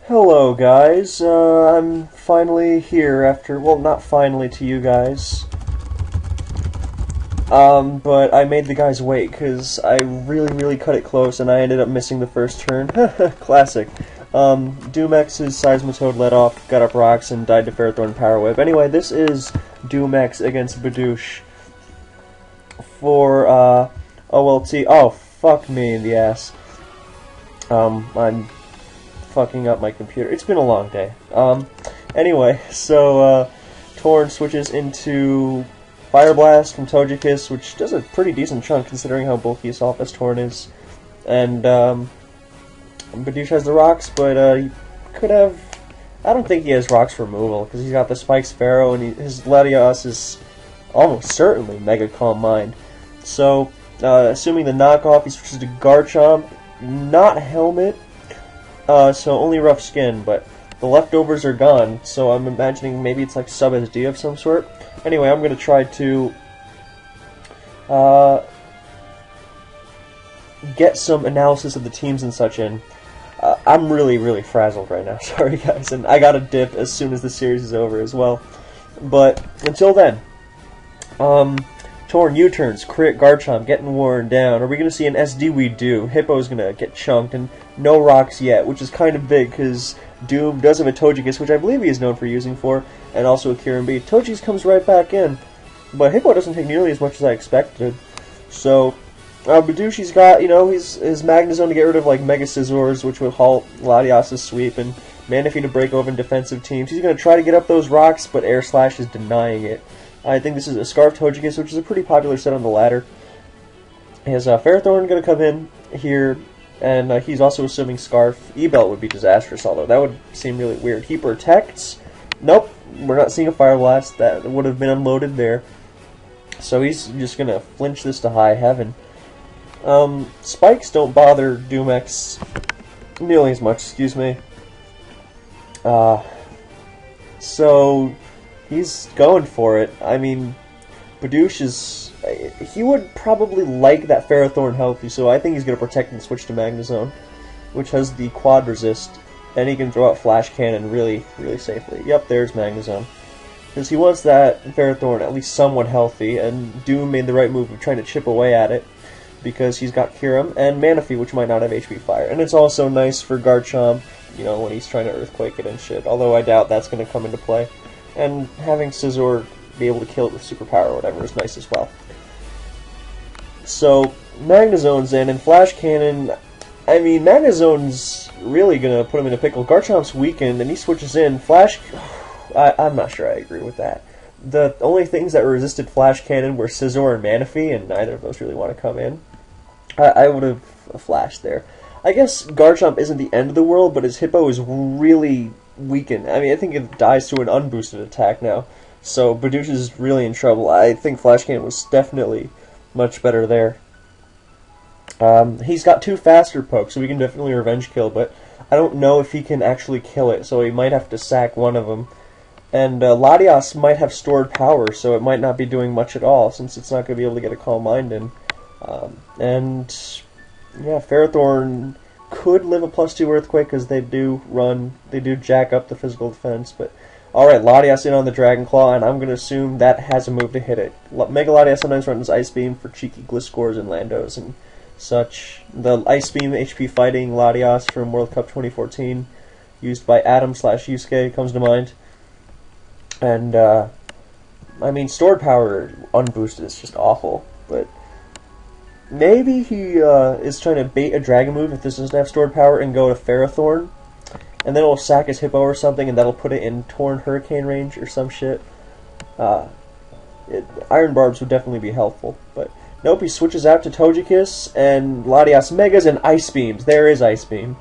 Hello guys, I'm finally here after, well, not finally to you guys, but I made the guys wait because I really cut it close and I ended up missing the first turn. Classic. DoomX's Seismitoad let off, got up rocks, and died to Ferrothorn Power Whip. Anyway, this is DoomX against boudouche for, OLT. Oh, fuck me in the ass. I'm fucking up my computer. It's been a long day. Anyway, so, Torn switches into Fire Blast from Togekiss, which does a pretty decent chunk considering how bulky a Softest Torn is. And, boudouche has the rocks, but, he could have... I don't think he has rocks removal, because he's got the Spike Sparrow, and his Latios is almost certainly Mega Calm Mind. So, assuming the knockoff, he switches to Garchomp, not Helmet, so only Rough Skin, but the leftovers are gone, so I'm imagining maybe it's like sub-SD of some sort. Anyway, I'm going to try to get some analysis of the teams and such in. I'm really frazzled right now, sorry guys, and I gotta dip as soon as the series is over as well. But until then, Torn U-turns, crit, Garchomp getting worn down. Are we going to see an SD? We do. Hippo's going to get chunked, and no rocks yet, which is kind of big, because Doom does have a Togekiss, which I believe he is known for using for, and also a Kyurem B. Togekiss comes right back in, but Hippo doesn't take nearly as much as I expected. So, boudouche's got, you know, his Magnezone to get rid of, like, Mega Scizors, which would halt Latios' sweep, and Manaphy to break open defensive teams. He's going to try to get up those rocks, but Air Slash is denying it. I think this is a Scarf Togekiss, which is a pretty popular set on the ladder. He has Ferrothorn going to come in here, and he's also assuming Scarf. E-Belt would be disastrous, although that would seem really weird. He protects. Nope, we're not seeing a Fire Blast. That would have been unloaded there. So he's just going to flinch this to high heaven. Spikes don't bother DoomX nearly as much, excuse me. So he's going for it. I mean, boudouche is... he would probably like that Ferrothorn healthy, so I think he's going to protect and switch to Magnezone, which has the Quad Resist, and he can throw out Flash Cannon really safely. Yep, there's Magnezone. Because he wants that Ferrothorn at least somewhat healthy, and Doom made the right move of trying to chip away at it, because he's got Kyurem and Manaphy, which might not have HP Fire. And it's also nice for Garchomp, you know, when he's trying to Earthquake it and shit, although I doubt that's going to come into play. And having Scizor be able to kill it with Superpower or whatever is nice as well. So, Magnezone's in, and Flash Cannon, I mean, Magnezone's really going to put him in a pickle. Garchomp's weakened, and he switches in. Flash, I'm not sure I agree with that. The only things that resisted Flash Cannon were Scizor and Manaphy, and neither of those really want to come in. I would have flashed there. I guess Garchomp isn't the end of the world, but his Hippo is really weakened. I mean, I think it dies to an unboosted attack now. So boudouche is really in trouble. I think Flash Cannon was definitely much better there. He's got two faster pokes, so we can definitely revenge kill, but I don't know if he can actually kill it, so he might have to sack one of them. And Latios might have stored power, so it might not be doing much at all, since it's not going to be able to get a Calm Mind in. And yeah, Ferrothorn could live a +2 Earthquake, because they do jack up the physical defense, but alright, Latios in on the Dragon Claw, and I'm going to assume that has a move to hit it. Mega Latios sometimes runs Ice Beam for cheeky Gliscors and Landos and such. The Ice Beam HP fighting Latios from World Cup 2014, used by Adam/Yusuke, comes to mind. And, I mean, stored power unboosted is just awful, but maybe he is trying to bait a Dragon move if this doesn't have stored power and go to Ferrothorn, and then it'll sack his Hippo or something, and that'll put it in Torn Hurricane range or some shit. Iron Barbs would definitely be helpful, but nope, he switches out to Togekiss, and Latios Megas and Ice Beams. There is Ice Beam.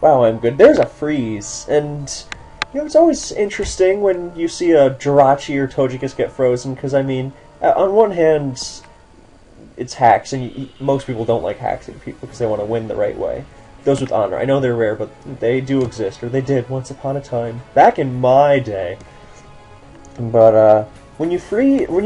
Wow, I'm good. There's a Freeze, and you know, it's always interesting when you see a Jirachi or Togekiss get frozen, because, I mean, on one hand, it's hacks, and most people don't like hacking people because they want to win the right way. Those with honor. I know they're rare, but they do exist, or they did once upon a time. Back in my day. But, when you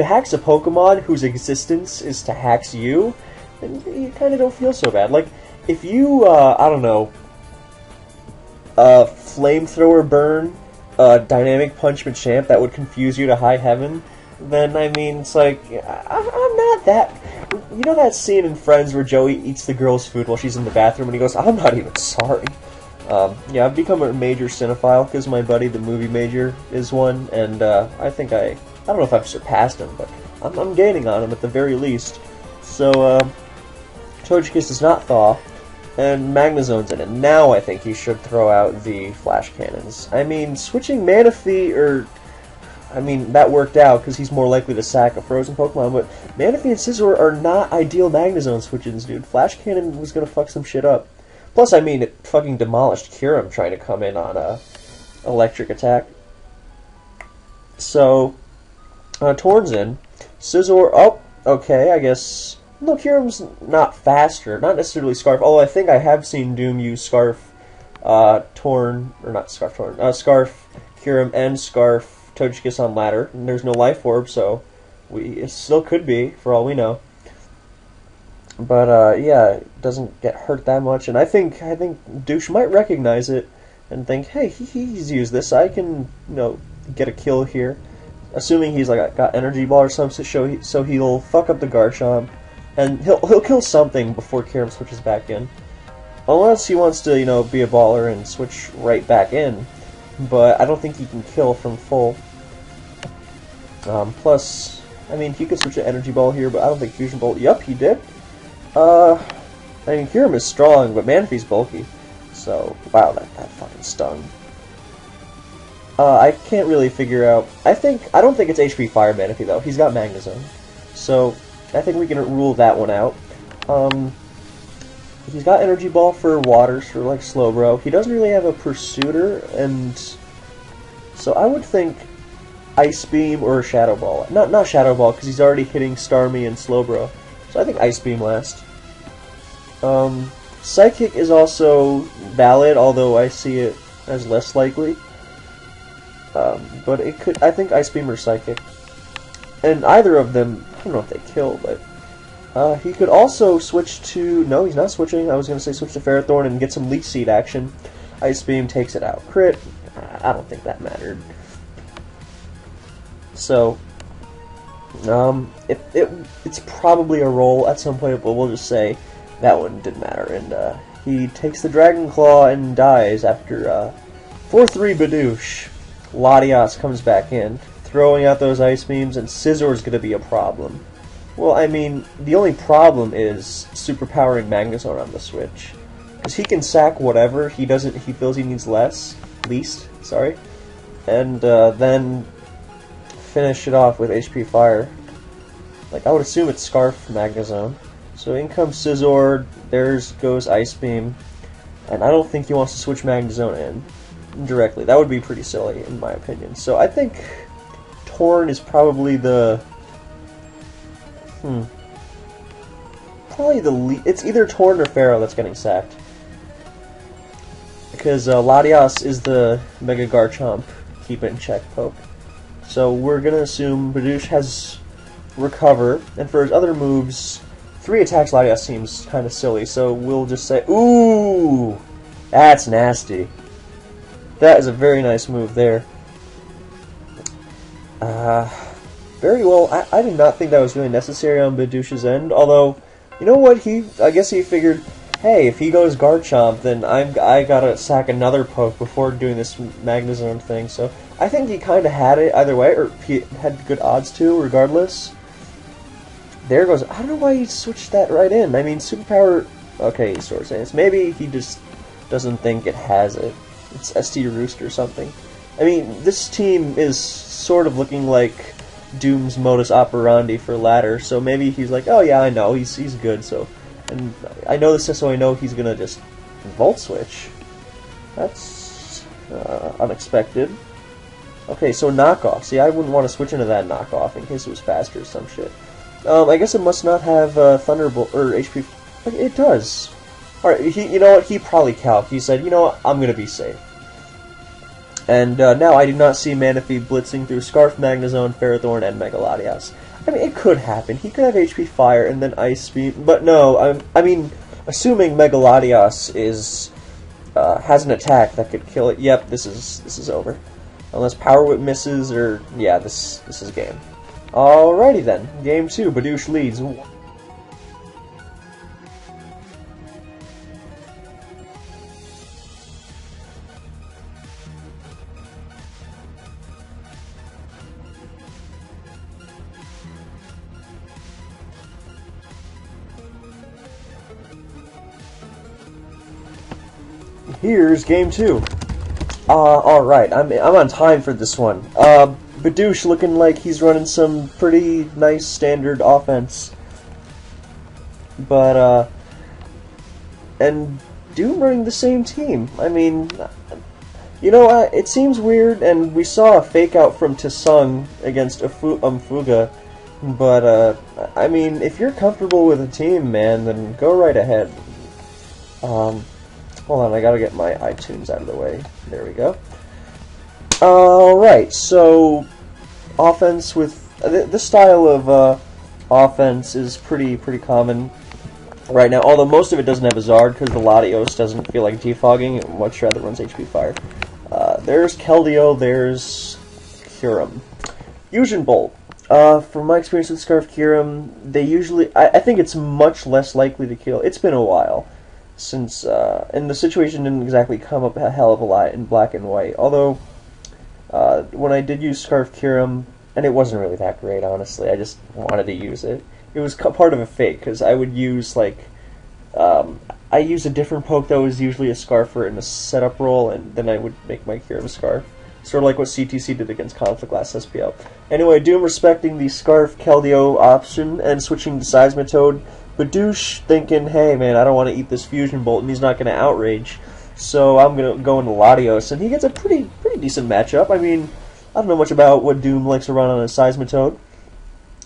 hacks a Pokemon whose existence is to hacks you, then you kind of don't feel so bad. Like, if you, I don't know, flamethrower burn, dynamic punch Machamp that would confuse you to high heaven, then, I mean, it's like, I'm not that... You know that scene in Friends where Joey eats the girl's food while she's in the bathroom and he goes, I'm not even sorry. Yeah, I've become a major cinephile because my buddy, the movie major, is one, and I think I don't know if I've surpassed him, but I'm gaining on him at the very least. So, Togekiss does not thaw, and Magnezone's in, and now I think he should throw out the Flash Cannons. I mean, switching Manaphy, or... I mean, that worked out because he's more likely to sack a frozen Pokemon, but Manaphy and Scizor are not ideal Magnezone switch-ins, dude. Flash Cannon was gonna fuck some shit up. Plus, I mean, it fucking demolished Kyurem trying to come in on a electric attack. So, Torn's in. Scizor, oh, okay, I guess... No, Kyurem's not faster, not necessarily Scarf, although I think I have seen Doom use Scarf, Torn, or not Scarf, Torn, Scarf, Kyurem, and Scarf Togekiss on ladder, and there's no Life Orb, so it still could be, for all we know. But, yeah, it doesn't get hurt that much, and I think Douche might recognize it and think, hey, he's used this, I can, you know, get a kill here. Assuming he's, like, got Energy Ball or something, so he'll fuck up the Garchomp, and he'll kill something before Kyurem switches back in. Unless he wants to, you know, be a baller and switch right back in. But I don't think he can kill from full. Plus, I mean, he could switch to Energy Ball here, but I don't think Fusion Bolt... Yup, he did. I mean, Kyurem is strong, but Manaphy's bulky. So, wow, that fucking stung. I can't really figure out... I don't think it's HP Fire Manaphy, though. He's got Magnezone. So, I think we can rule that one out. He's got Energy Ball for Waters, for, like, Slowbro. He doesn't really have a Pursuiter, and... So I would think Ice Beam or Shadow Ball. Not Shadow Ball, because he's already hitting Starmie and Slowbro. So I think Ice Beam last. Psychic is also valid, although I see it as less likely. But it could... I think Ice Beam or Psychic. And either of them, I don't know if they kill, but... he could also switch to... No, he's not switching. I was going to say switch to Ferrothorn and get some Leech Seed action. Ice Beam takes it out. Crit. I don't think that mattered. So, it's probably a roll at some point, but we'll just say that one didn't matter. And he takes the Dragon Claw and dies after 4-3 Boudouche. Latias comes back in, throwing out those Ice Beams, and Scizor's going to be a problem. Well, I mean, the only problem is superpowering Magnezone on the Switch. Because he can sack whatever, he feels he needs least, and then finish it off with HP Fire. Like, I would assume it's Scarf Magnezone. So in comes Scizor, there goes Ice Beam, and I don't think he wants to switch Magnezone in directly. That would be pretty silly, in my opinion. So I think Torn is probably the... Probably it's either Torn or Pharaoh that's getting sacked. Because Latias is the Mega Garchomp keep it in check poke. So we're going to assume Boudouche has Recover, and for his other moves, 3 attacks Latias seems kind of silly, so we'll just say, ooh, that's nasty. That is a very nice move there. Very well, I did not think that was really necessary on Boudouche's end, although, you know what, I guess he figured, hey, if he goes Garchomp, then I gotta sack another poke before doing this Magnezone thing, so I think he kinda had it either way, or he had good odds to, regardless. There goes, I don't know why he switched that right in, I mean, Superpower, okay, he's sort of saying this, maybe he just doesn't think it has it, it's ST Roost or something. I mean, this team is sort of looking like Doom's modus operandi for ladder, so maybe he's like, oh yeah, I know, he's good, so, and I know this, so I know he's gonna just Volt Switch. That's unexpected. Okay, so knockoff. See, I wouldn't want to switch into that knockoff in case it was faster or some shit. I guess it must not have Thunderbolt or HP. It does. All right, you know what? He probably calced. He said, you know what? I'm gonna be safe. And now I do not see Manaphy blitzing through Scarf, Magnezone, Ferrothorn, and Mega Latias. I mean, it could happen. He could have HP Fire and then Ice Beam, but no. I mean, assuming Mega Latias is has an attack that could kill it. Yep, this is over. Unless Power Whip misses, or yeah, this is game. Alrighty then, game 2. Boudouche leads. Here's game 2. Alright, I'm on time for this one. Boudouche looking like he's running some pretty nice standard offense. But, and Doom running the same team. I mean, you know, it seems weird, and we saw a fake out from Tsung against Fuga. But, I mean, if you're comfortable with a team, man, then go right ahead. Hold on, I gotta get my iTunes out of the way. There we go. Alright, so offense with this style of offense is pretty common right now, although most of it doesn't have a Zard because the Latios doesn't feel like defogging. It much rather runs HP Fire. There's Keldeo, there's Kyurem. Fusion Bolt. From my experience with Scarf Kyurem, they usually... I think it's much less likely to kill. It's been a while since... and the situation didn't exactly come up a hell of a lot in black and white. Although, when I did use Scarf Kyurem, and it wasn't really that great, honestly, I just wanted to use it. It was part of a fake, because I would use, like... I used a different poke that was usually a Scarfer in a setup role, and then I would make my Kyurem Scarf. Sort of like what CTC did against Conflict last SPL. Anyway, Doom respecting the Scarf Keldeo option and switching to Seismitoad. Boudouche thinking, hey man, I don't want to eat this Fusion Bolt, and he's not going to outrage, so I'm going to go into Latios, and he gets a pretty decent matchup. I mean, I don't know much about what Doom likes to run on a Seismitoad.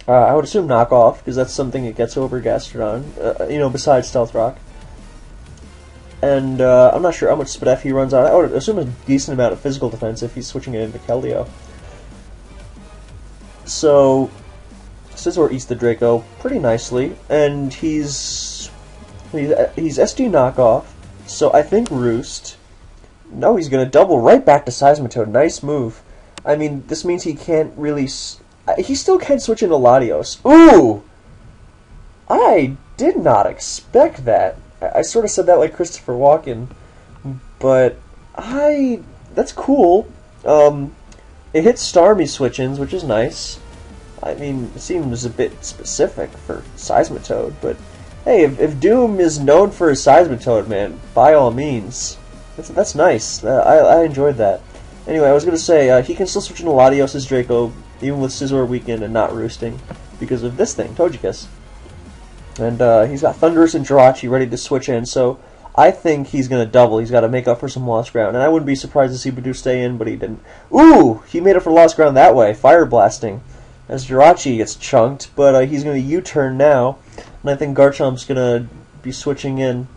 I would assume Knockoff, because that's something that gets over Gastrodon, you know, besides Stealth Rock. And I'm not sure how much SpDef he runs on. I would assume a decent amount of physical defense if he's switching it into Keldeo. So, Scizor eats the Draco pretty nicely, and he's SD Knockoff, so I think Roost. No, he's going to double right back to Seismitoad. Nice move. I mean, this means he can't really... he still can switch into Latios. Ooh! I did not expect that. I sort of said that like Christopher Walken, but that's cool. It hits Starmie switch-ins, which is nice. I mean, it seems a bit specific for Seismitoad, but hey, if Doom is known for his Seismitoad, man, by all means, that's nice. I enjoyed that. Anyway, I was going to say, he can still switch into Latios' Draco, even with Scizor weakened and not roosting, because of this thing, Togekiss. And he's got Thundurus and Jirachi ready to switch in, so I think he's going to double. He's got to make up for some lost ground. And I wouldn't be surprised to see Boudouche stay in, but he didn't. Ooh! He made up for lost ground that way. Fire Blasting. As Jirachi gets chunked, but he's going to U-turn now. And I think Garchomp's going to be switching in.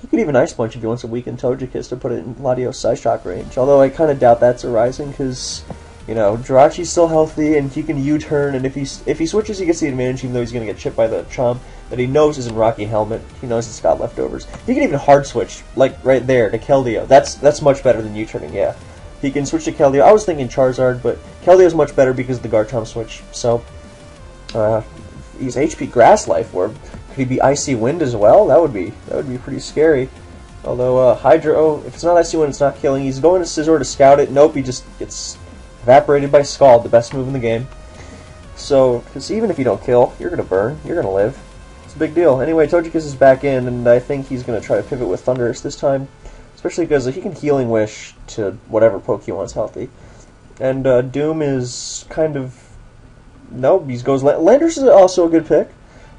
He could even Ice Punch if he wants to weaken Togekiss to put it in Latios Side Shock range. Although I kind of doubt that's arising, because... you know, Jirachi's still healthy, and he can U-turn, and if he switches, he gets the advantage, even though he's going to get chipped by the Chomp that he knows is in Rocky Helmet. He knows it's got leftovers. He can even hard switch, like right there, to Keldeo. That's much better than U-turning, yeah. He can switch to Keldeo. I was thinking Charizard, but Keldeo's much better because of the Garchomp switch. So, he's HP Grass Life Orb. Could he be Icy Wind as well? That would be pretty scary. Although, Hydro, if it's not Icy Wind, it's not killing. He's going to Scizor to scout it. Nope, he just gets... evaporated by Scald, the best move in the game. So, because even if you don't kill, you're going to burn. You're going to live. It's a big deal. Anyway, Togekiss is back in, and I think he's going to try to pivot with Thundurus this time. Especially because he can Healing Wish to whatever poke he wants healthy. And Doom is kind of... nope, he goes... Landorus is also a good pick.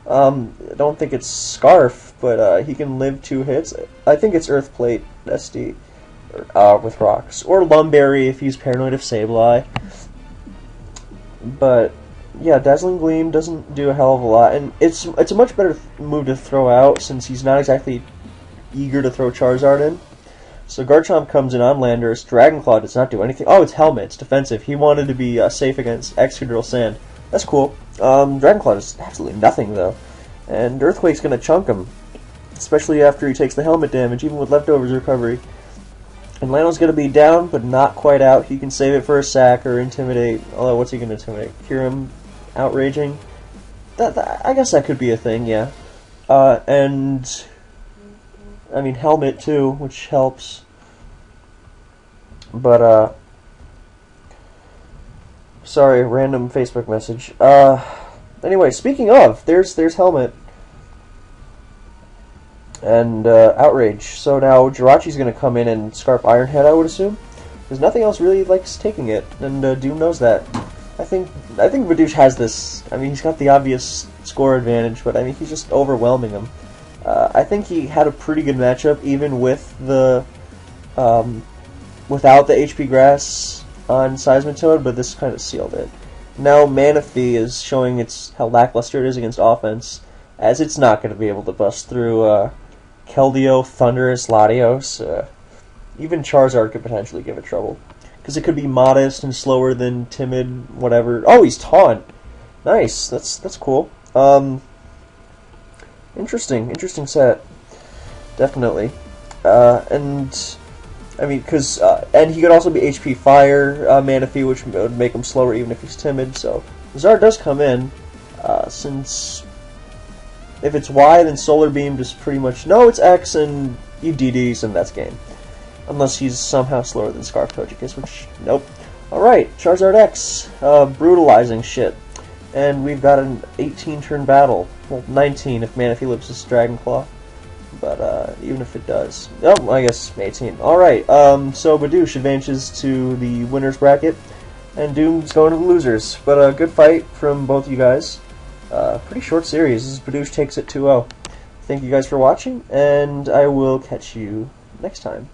I don't think it's Scarf, but he can live 2 hits. I think it's Earth Plate SD. With rocks, or Lumberry if he's paranoid of Sableye. But yeah, Dazzling Gleam doesn't do a hell of a lot, and it's a much better move to throw out since he's not exactly eager to throw Charizard in. So Garchomp comes in on Landorus. Dragon Claw does not do anything. Oh, it's Helmet. It's defensive. He wanted to be safe against Excadrill Sand. That's cool. Dragon Claw does absolutely nothing though, and Earthquake's gonna chunk him. especially after he takes the helmet damage, even with leftovers recovery. And Lano's going to be down, but not quite out. He can save it for a sack or intimidate. Although, what's he going to intimidate? Hear him outraging? I guess that could be a thing, yeah. And, I mean, helmet, too, which helps. But, sorry, random Facebook message. Anyway, speaking of, there's helmet. And outrage. So now Jirachi's going to come in and scarf Ironhead, I would assume, because nothing else really likes taking it, and Doom knows that. I think boudouche has this. I mean, he's got the obvious score advantage, but I mean, he's just overwhelming him. I think he had a pretty good matchup, even with the without the HP grass on Seismitoad, but this kind of sealed it. Now Manaphy is showing how lackluster it is against offense, as it's not going to be able to bust through Keldeo, Thundurus, Latios. Even Charizard could potentially give it trouble, because it could be modest and slower than Timid, whatever. Oh, he's Taunt. Nice. That's cool. Interesting set. Definitely. And I mean, because and he could also be HP Fire Manaphy, which would make him slower even if he's timid. So Zard does come in, since if it's Y, then Solar Beam just pretty much no, it's X, and you DDs, and that's game. Unless he's somehow slower than Scarf Togekiss, which nope. All right, Charizard X, brutalizing shit, and we've got an 18-turn battle. Well, 19 if Manaphy lives his Dragon Claw. But even if it does, oh, I guess 18. All right, so boudouche advances to the winners bracket, and Doom's going to the losers. But a good fight from both you guys. Pretty short series. This is boudouche takes it 2-0. Thank you guys for watching, and I will catch you next time.